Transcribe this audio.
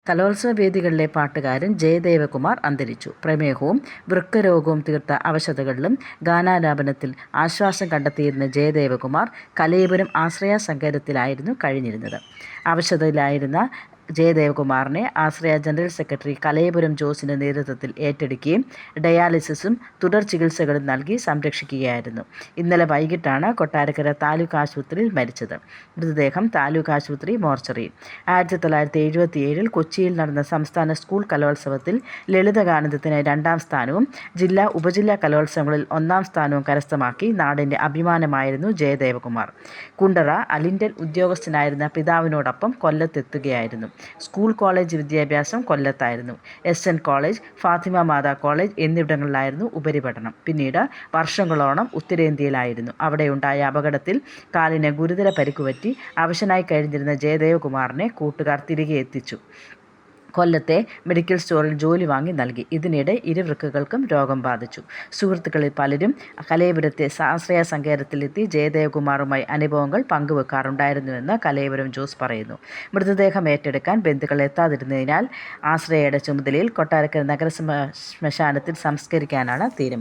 കലോത്സവ വേദികളിലെ പാട്ടുകാരൻ ജയദേവകുമാർ അന്തരിച്ചു. പ്രമേഹവും വൃക്കരോഗവും തീർത്ത അവശതകളിലും ഗാനാലാപനത്തിൽ ആശ്വാസം കണ്ടെത്തിയിരുന്ന ജയദേവകുമാർ കലയപുരം ആശ്രയ സങ്കേതത്തിലായിരുന്നു കഴിഞ്ഞിരുന്നത്. അവശതയിലായിരുന്ന ജയദേവകുമാറിനെ ആശ്രയ ജനറൽ സെക്രട്ടറി കലയപുരം ജോസിൻ്റെ നേതൃത്വത്തിൽ ഏറ്റെടുക്കുകയും ഡയാലിസിസും തുടർ ചികിത്സകളും നൽകി സംരക്ഷിക്കുകയായിരുന്നു. ഇന്നലെ വൈകിട്ടാണ് കൊട്ടാരക്കര താലൂക്ക് ആശുപത്രിയിൽ മരിച്ചത്. മൃതദേഹം താലൂക്ക് ആശുപത്രി മോർച്ചറിയിൽ. 1977 കൊച്ചിയിൽ നടന്ന സംസ്ഥാന സ്കൂൾ കലോത്സവത്തിൽ ലളിതഗാനത്തിന് 2ാം സ്ഥാനവും ജില്ലാ ഉപജില്ലാ കലോത്സവങ്ങളിൽ 1ാം സ്ഥാനവും കരസ്ഥമാക്കി നാടിൻ്റെ അഭിമാനമായിരുന്നു ജയദേവകുമാർ. കുണ്ടറ അലിൻഡൽ ഉദ്യോഗസ്ഥനായിരുന്ന പിതാവിനോടൊപ്പം കൊല്ലത്തെത്തുകയായിരുന്നു. സ്കൂൾ കോളേജ് വിദ്യാഭ്യാസം കൊല്ലത്തായിരുന്നു. SN കോളേജ്, ഫാത്തിമ മാതാ കോളേജ് എന്നിവിടങ്ങളിലായിരുന്നു ഉപരിപഠനം. പിന്നീട് വർഷങ്ങളോളം ഉത്തരേന്ത്യയിലായിരുന്നു. അവിടെയുണ്ടായ അപകടത്തിൽ കാലിന് ഗുരുതര പരിക്കുപറ്റി അവശനായി കഴിഞ്ഞിരുന്ന ജയദേവകുമാറിനെ കൂട്ടുകാർ തിരികെ എത്തിച്ചു. കൊല്ലത്തെ മെഡിക്കൽ സ്റ്റോറിൽ ജോലി വാങ്ങി നൽകി. ഇതിനിടെ ഇരുവൃക്കകൾക്കും രോഗം ബാധിച്ചു. സുഹൃത്തുക്കളിൽ പലരും കലയപുരത്തെ ആശ്രയ സങ്കേതത്തിലെത്തി ജയദേവകുമാറുമായി അനുഭവങ്ങൾ പങ്കുവെക്കാറുണ്ടായിരുന്നുവെന്ന് കലയപുരം ജോസ് പറയുന്നു. മൃതദേഹം ഏറ്റെടുക്കാൻ ബന്ധുക്കൾ എത്താതിരുന്നതിനാൽ ആശ്രയയുടെ ചുമതലയിൽ കൊട്ടാരക്കര നഗര ശ്മശാനത്തിൽ സംസ്കരിക്കാനാണ് തീരുമാനം.